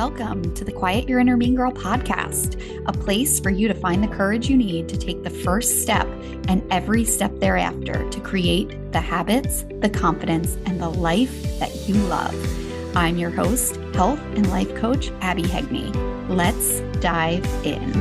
welcome to the Quiet Your Inner Mean Girl podcast, a place for you to find the courage you need to take the first step and every step thereafter to create the habits, the confidence, and the life that you love. I'm your host, health and life coach, Abby Hegney. Let's dive in.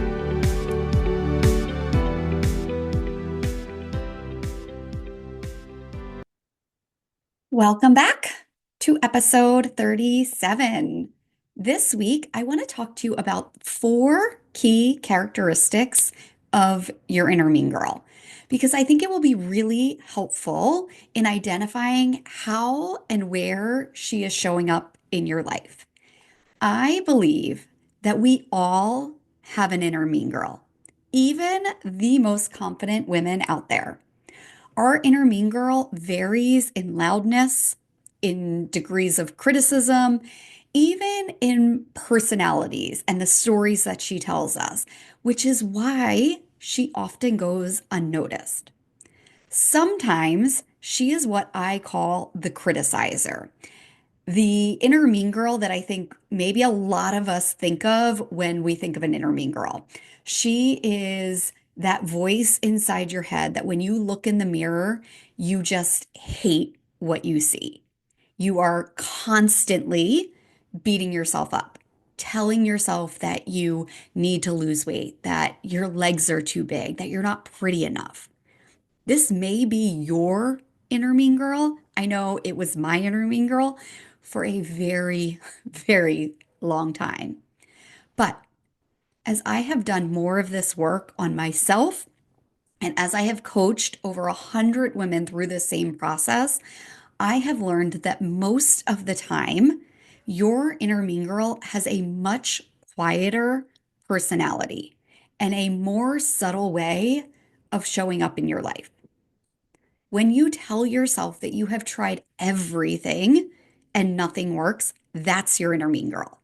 Welcome back to episode 37. This week, I want to talk to you about 4 key characteristics of your inner mean girl, because I think it will be really helpful in identifying how and where she is showing up in your life. I believe that we all have an inner mean girl, even the most confident women out there. Our inner mean girl varies in loudness, in degrees of criticism, even in personalities and the stories that she tells us, which is why she often goes unnoticed. Sometimes she is what I call the criticizer, the inner mean girl that I think maybe a lot of us think of when we think of an inner mean girl. She is that voice inside your head that when you look in the mirror, you just hate what you see. You are constantly beating yourself up, telling yourself that you need to lose weight, that your legs are too big, that you're not pretty enough. This may be your inner mean girl. I know it was my inner mean girl for a very, very long time. But as I have done more of this work on myself, and as I have coached over 100 women through the same process, I have learned that most of the time, your inner mean girl has a much quieter personality and a more subtle way of showing up in your life. When you tell yourself that you have tried everything and nothing works, that's your inner mean girl.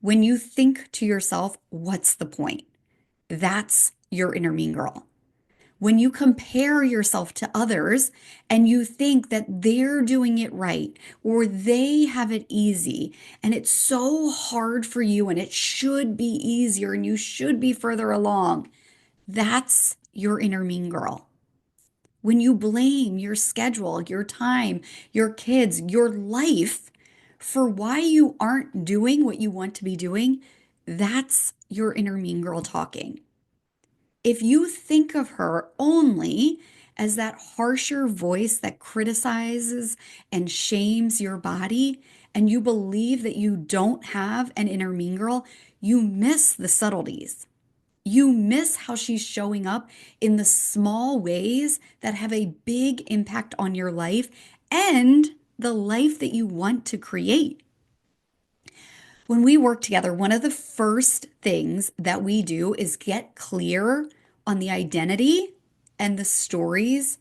When you think to yourself, what's the point? That's your inner mean girl. When you compare yourself to others and you think that they're doing it right or they have it easy and it's so hard for you and it should be easier and you should be further along, that's your inner mean girl. When you blame your schedule, your time, your kids, your life for why you aren't doing what you want to be doing, that's your inner mean girl talking. If you think of her only as that harsher voice that criticizes and shames your body, and you believe that you don't have an inner mean girl, you miss the subtleties. You miss how she's showing up in the small ways that have a big impact on your life and the life that you want to create. When we work together, one of the first things that we do is get clear on the identity and the stories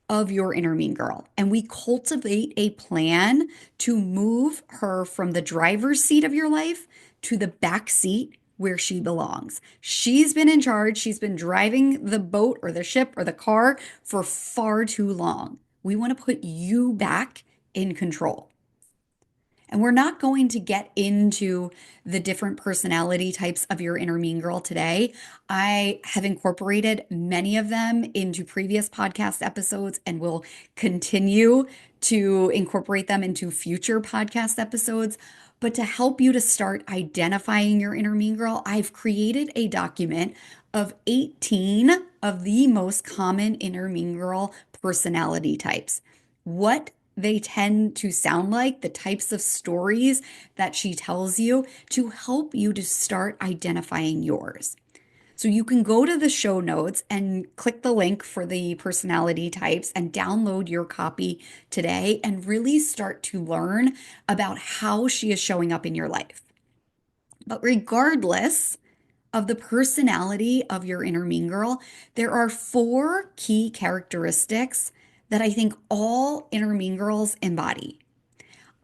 of your inner mean girl. And we cultivate a plan to move her from the driver's seat of your life to the back seat where she belongs. She's been in charge. She's been driving the boat or the ship or the car for far too long. We want to put you back in control. And we're not going to get into the different personality types of your inner mean girl today. I have incorporated many of them into previous podcast episodes and will continue to incorporate them into future podcast episodes. But to help you to start identifying your inner mean girl, I've created a document of 18 of the most common inner mean girl personality types. What they tend to sound like, the types of stories that she tells you to help you to start identifying yours. So you can go to the show notes and click the link for the personality types and download your copy today and really start to learn about how she is showing up in your life. But regardless of the personality of your inner mean girl, there are 4 key characteristics that I think all inner mean girls embody.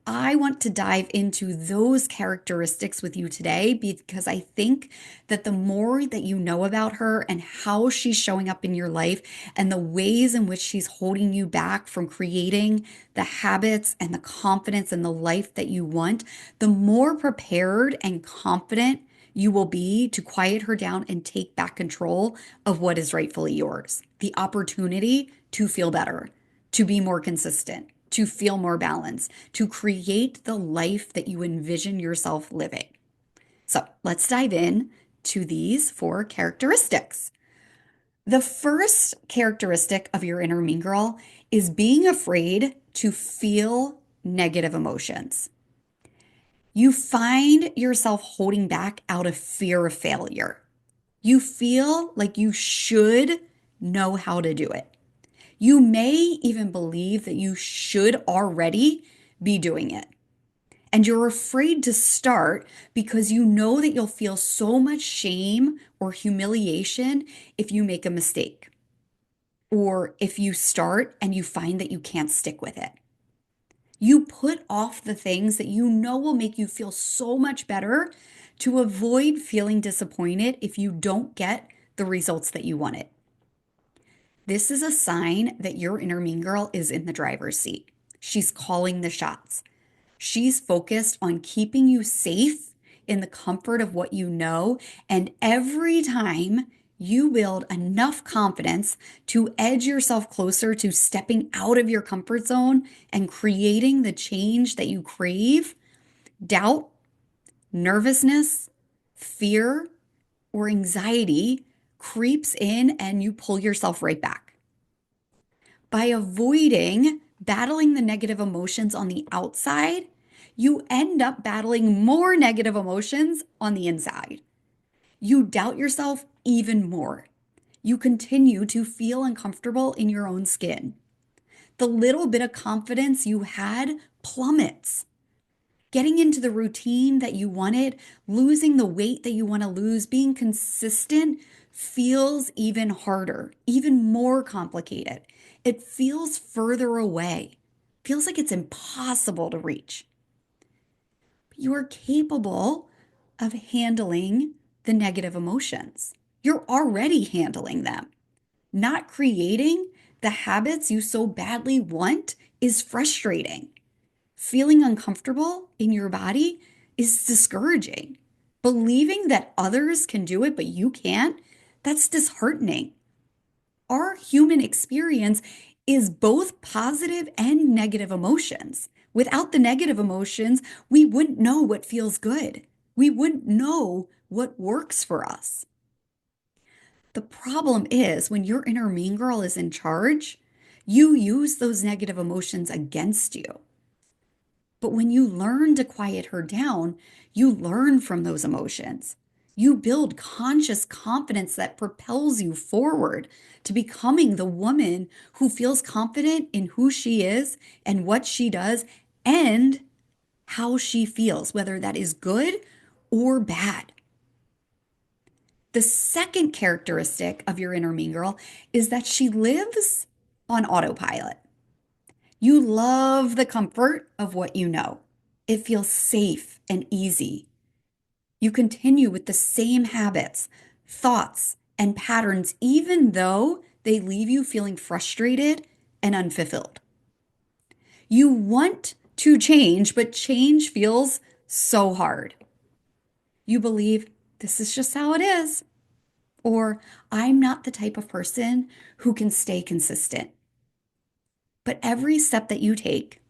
I want to dive into those characteristics with you today because I think that the more that you know about her and how she's showing up in your life and the ways in which she's holding you back from creating the habits and the confidence and the life that you want, the more prepared and confident you will be to quiet her down and take back control of what is rightfully yours. The opportunity to feel better, to be more consistent, to feel more balanced, to create the life that you envision yourself living. So let's dive in to these four characteristics. The first characteristic of your inner mean girl is being afraid to feel negative emotions. You find yourself holding back out of fear of failure. You feel like you should know how to do it. You may even believe that you should already be doing it. And you're afraid to start because you know that you'll feel so much shame or humiliation if you make a mistake, or if you start and you find that you can't stick with it. You put off the things that you know will make you feel so much better to avoid feeling disappointed if you don't get the results that you wanted. This is a sign that your inner mean girl is in the driver's seat. She's calling the shots. She's focused on keeping you safe in the comfort of what you know. And every time you build enough confidence to edge yourself closer to stepping out of your comfort zone and creating the change that you crave, doubt, nervousness, fear, or anxiety creeps in and you pull yourself right back. By avoiding battling the negative emotions on the outside, you end up battling more negative emotions on the inside. You doubt yourself even more. You continue to feel uncomfortable in your own skin. The little bit of confidence you had plummets. Getting into the routine that you wanted, losing the weight that you want to lose, being consistent feels even harder, even more complicated. It feels further away, feels like it's impossible to reach. But you are capable of handling the negative emotions. You're already handling them. Not creating the habits you so badly want is frustrating. Feeling uncomfortable in your body is discouraging. Believing that others can do it, but you can't, that's disheartening. Our human experience is both positive and negative emotions. Without the negative emotions, we wouldn't know what feels good. We wouldn't know what works for us. The problem is when your inner mean girl is in charge, you use those negative emotions against you. But when you learn to quiet her down, you learn from those emotions. You build conscious confidence that propels you forward to becoming the woman who feels confident in who she is and what she does and how she feels, whether that is good or bad. The second characteristic of your inner mean girl is that she lives on autopilot. You love the comfort of what you know. It feels safe and easy. You continue with the same habits, thoughts, and patterns, even though they leave you feeling frustrated and unfulfilled. You want to change, but change feels so hard. You believe this is just how it is, or I'm not the type of person who can stay consistent. But every step that you take,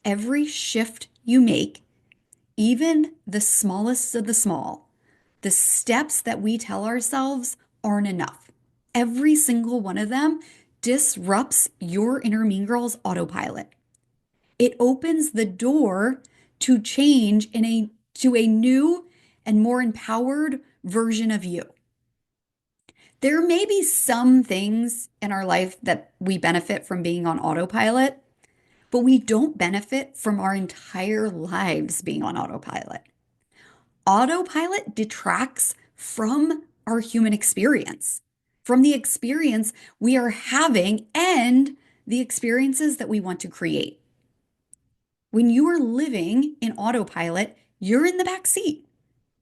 every shift you make, even the smallest of the small, the steps that we tell ourselves aren't enough. Every single one of them disrupts your inner mean girl's autopilot. It opens the door to change to a new and more empowered version of you. There may be some things in our life that we benefit from being on autopilot, but we don't benefit from our entire lives being on autopilot. Autopilot detracts from our human experience, from the experience we are having and the experiences that we want to create. When you are living in autopilot, you're in the back seat.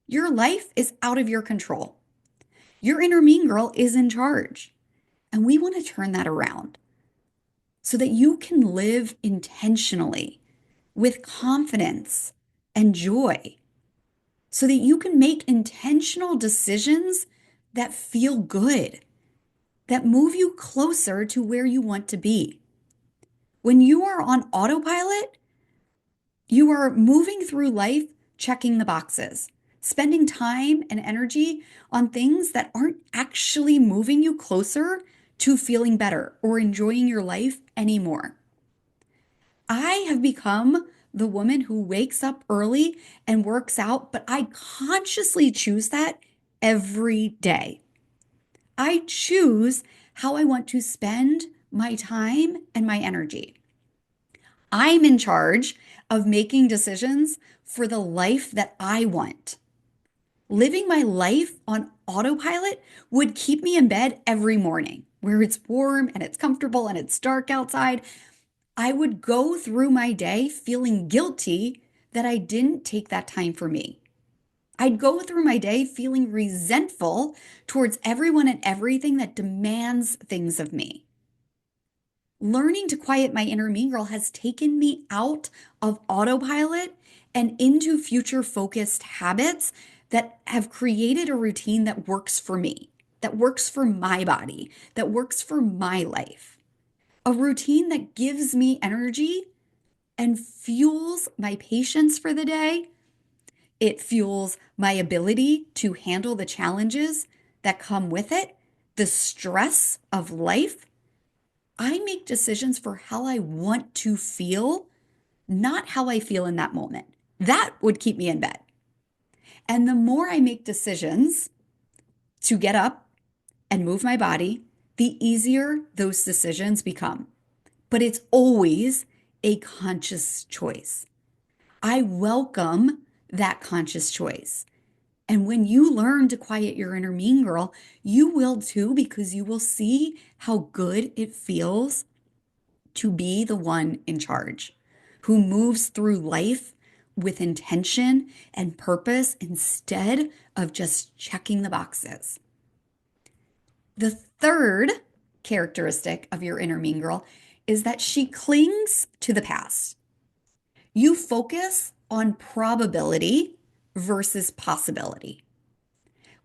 Your life is out of your control. Your inner mean girl is in charge. And we want to turn that around so that you can live intentionally with confidence and joy, so that you can make intentional decisions that feel good, that move you closer to where you want to be. When you are on autopilot, you are moving through life checking the boxes, spending time and energy on things that aren't actually moving you closer to feeling better or enjoying your life anymore. I have become the woman who wakes up early and works out, but I consciously choose that every day. I choose how I want to spend my time and my energy. I'm in charge of making decisions for the life that I want. Living my life on autopilot would keep me in bed every morning where it's warm and it's comfortable and it's dark outside. I would go through my day feeling guilty that I didn't take that time for me. I'd go through my day feeling resentful towards everyone and everything that demands things of me. Learning to quiet my inner mean girl has taken me out of autopilot and into future focused habits that have created a routine that works for me, that works for my body, that works for my life. A routine that gives me energy and fuels my patience for the day. It fuels my ability to handle the challenges that come with it, the stress of life. I make decisions for how I want to feel, not how I feel in that moment. That would keep me in bed. And the more I make decisions to get up and move my body, the easier those decisions become. But it's always a conscious choice. I welcome that conscious choice. And when you learn to quiet your inner mean girl, you will too, because you will see how good it feels to be the one in charge who moves through life with intention and purpose instead of just checking the boxes. The third characteristic of your inner mean girl is that she clings to the past. You focus on probability versus possibility.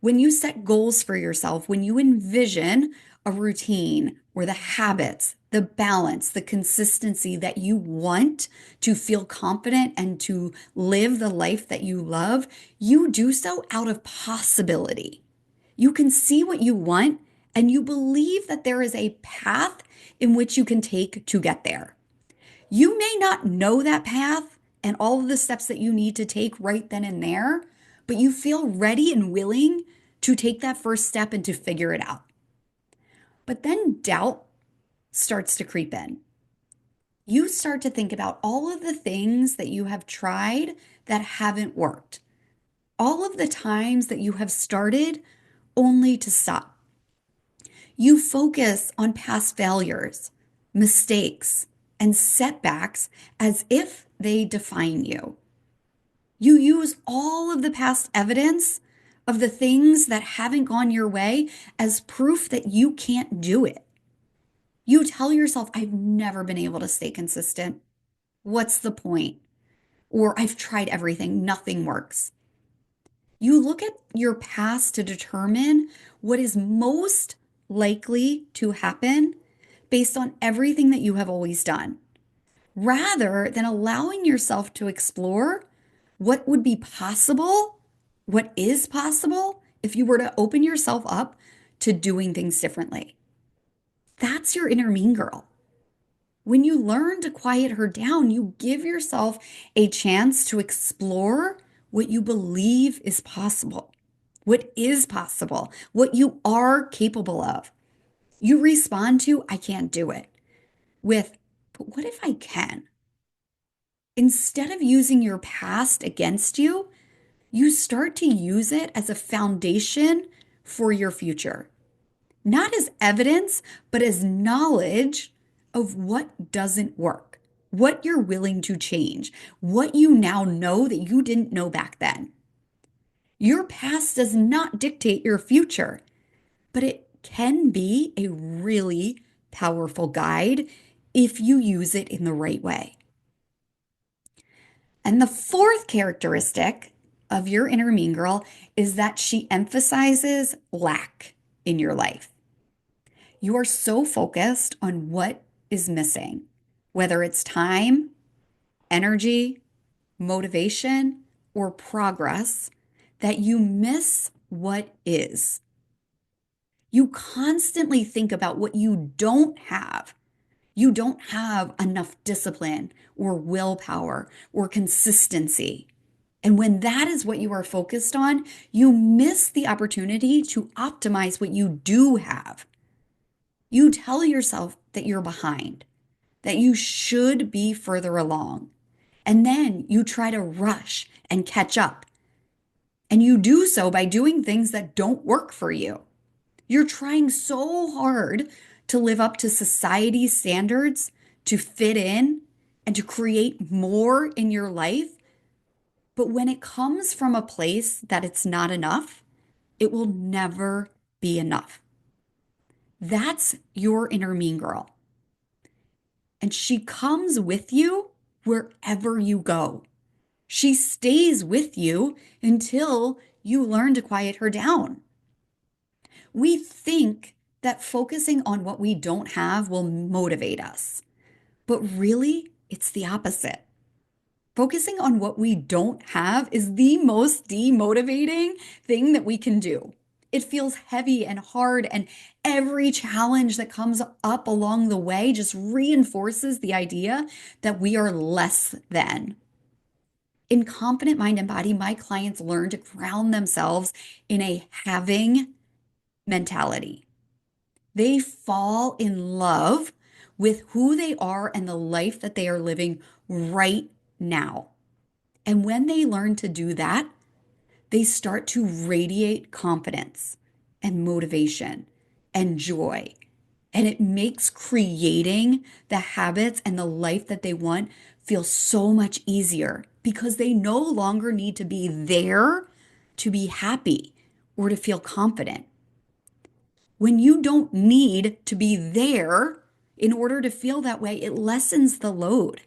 When you set goals for yourself, when you envision a routine or the habits, the balance, the consistency that you want to feel confident and to live the life that you love, you do so out of possibility. You can see what you want and you believe that there is a path in which you can take to get there. You may not know that path and all of the steps that you need to take right then and there, but you feel ready and willing to take that first step and to figure it out. But then doubt starts to creep in. You start to think about all of the things that you have tried that haven't worked, all of the times that you have started only to stop. You focus on past failures, mistakes, and setbacks as if they define you. You use all of the past evidence of the things that haven't gone your way as proof that you can't do it. You tell yourself, I've never been able to stay consistent. What's the point? Or I've tried everything, nothing works. You look at your past to determine what is most likely to happen based on everything that you have always done, rather than allowing yourself to explore what would be possible, what is possible if you were to open yourself up to doing things differently. That's your inner mean girl. When you learn to quiet her down, you give yourself a chance to explore what you believe is possible, what you are capable of. You respond to, I can't do it, with, but what if I can? Instead of using your past against you, you start to use it as a foundation for your future. Not as evidence, but as knowledge of what doesn't work, what you're willing to change, what you now know that you didn't know back then. Your past does not dictate your future, but it can be a really powerful guide if you use it in the right way. And the fourth characteristic of your inner mean girl is that she emphasizes lack in your life. You are so focused on what is missing, whether it's time, energy, motivation, or progress, that you miss what is. You constantly think about what you don't have. You don't have enough discipline or willpower or consistency. And when that is what you are focused on, you miss the opportunity to optimize what you do have. You tell yourself that you're behind, that you should be further along. And then you try to rush and catch up. And you do so by doing things that don't work for you. You're trying so hard to live up to society's standards, to fit in, and to create more in your life. But when it comes from a place that it's not enough, it will never be enough. That's your inner mean girl. And she comes with you wherever you go. She stays with you until you learn to quiet her down. We think that focusing on what we don't have will motivate us, but really, it's the opposite. Focusing on what we don't have is the most demotivating thing that we can do. It feels heavy and hard, and every challenge that comes up along the way just reinforces the idea that we are less than. In Confident Mind and Body, my clients learn to ground themselves in a having mentality. They fall in love with who they are and the life that they are living right now. And when they learn to do that, they start to radiate confidence and motivation and joy. And it makes creating the habits and the life that they want feel so much easier because they no longer need to be there to be happy or to feel confident. When you don't need to be there in order to feel that way, it lessens the load.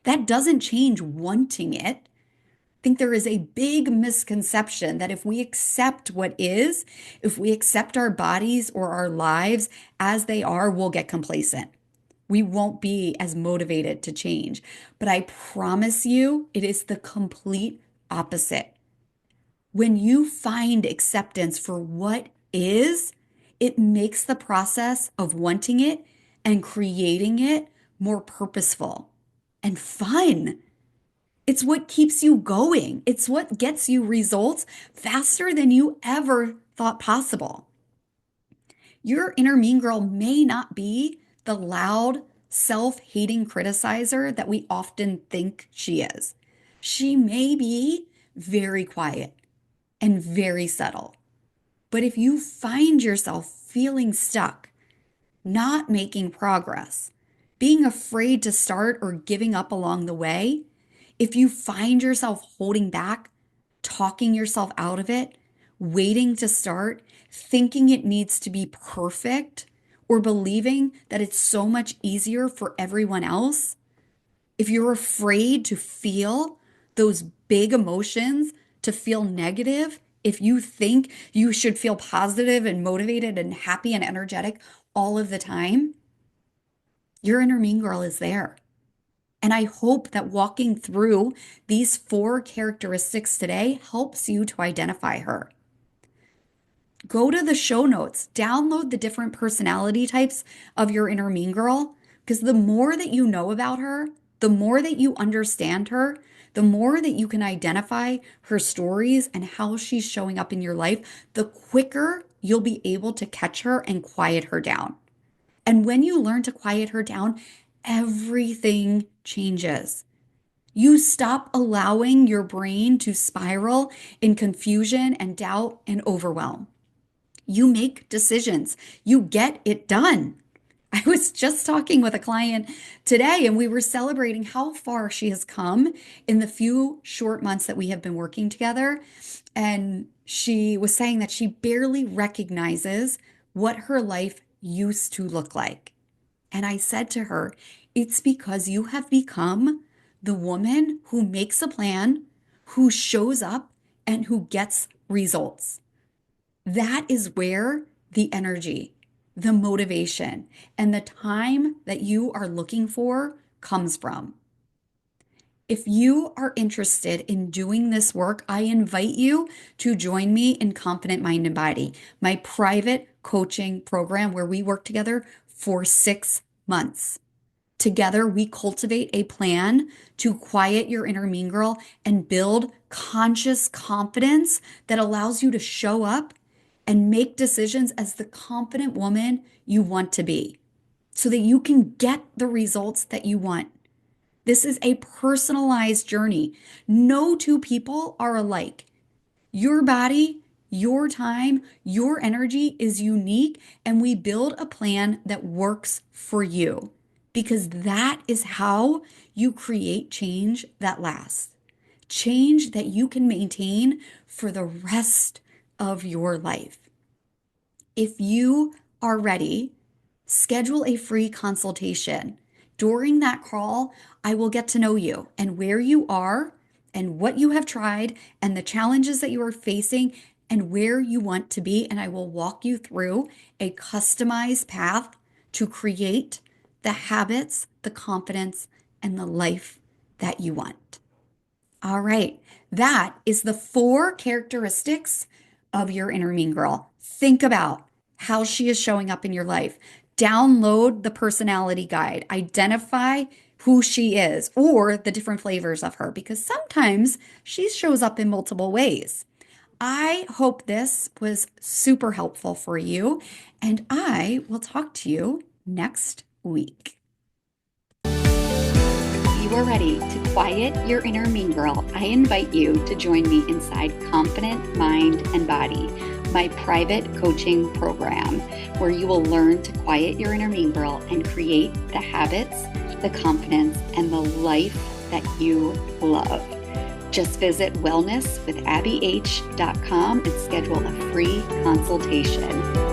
That doesn't change wanting it. I think there is a big misconception that if we accept what is, if we accept our bodies or our lives as they are, we'll get complacent. We won't be as motivated to change. But I promise you, it is the complete opposite. When you find acceptance for what is, it makes the process of wanting it and creating it more purposeful and fun. It's what keeps you going. It's what gets you results faster than you ever thought possible. Your inner mean girl may not be the loud, self-hating criticizer that we often think she is. She may be very quiet and very subtle. But if you find yourself feeling stuck, not making progress, being afraid to start or giving up along the way, if you find yourself holding back, talking yourself out of it, waiting to start, thinking it needs to be perfect, or believing that it's so much easier for everyone else, if you're afraid to feel those big emotions, to feel negative, if you think you should feel positive and motivated and happy and energetic all of the time, your inner mean girl is there. And I hope that walking through these four characteristics today helps you to identify her. Go to the show notes, download the different personality types of your inner mean girl, because the more that you know about her, the more that you understand her, the more that you can identify her stories and how she's showing up in your life, the quicker you'll be able to catch her and quiet her down. And when you learn to quiet her down, everything changes. You stop allowing your brain to spiral in confusion and doubt and overwhelm. You make decisions. You get it done. I was just talking with a client today, and we were celebrating how far she has come in the few short months that we have been working together. And she was saying that she barely recognizes what her life used to look like. And I said to her, it's because you have become the woman who makes a plan, who shows up, and who gets results. That is where the energy, the motivation, and the time that you are looking for comes from. If you are interested in doing this work, I invite you to join me in Confident Mind and Body, my private coaching program where we work together for 6 months. Together, we cultivate a plan to quiet your inner mean girl and build conscious confidence that allows you to show up and make decisions as the confident woman you want to be so that you can get the results that you want. This is a personalized journey. No two people are alike. Your body, your time, your energy is unique, and we build a plan that works for you because that is how you create change that lasts, change that you can maintain for the rest of your life. If you are ready, schedule a free consultation. During that call, I will get to know you and where you are and what you have tried and the challenges that you are facing and where you want to be. And I will walk you through a customized path to create the habits, the confidence, and the life that you want. All right. That is the 4 characteristics of your inner mean girl. Think about how she is showing up in your life. Download the personality guide. Identify who she is or the different flavors of her because sometimes she shows up in multiple ways. I hope this was super helpful for you, and I will talk to you next week. You are ready to quiet your inner mean girl, I invite you to join me inside Confident Mind and Body, my private coaching program, where you will learn to quiet your inner mean girl and create the habits, the confidence, and the life that you love. Just visit wellnesswithabbyh.com and schedule a free consultation.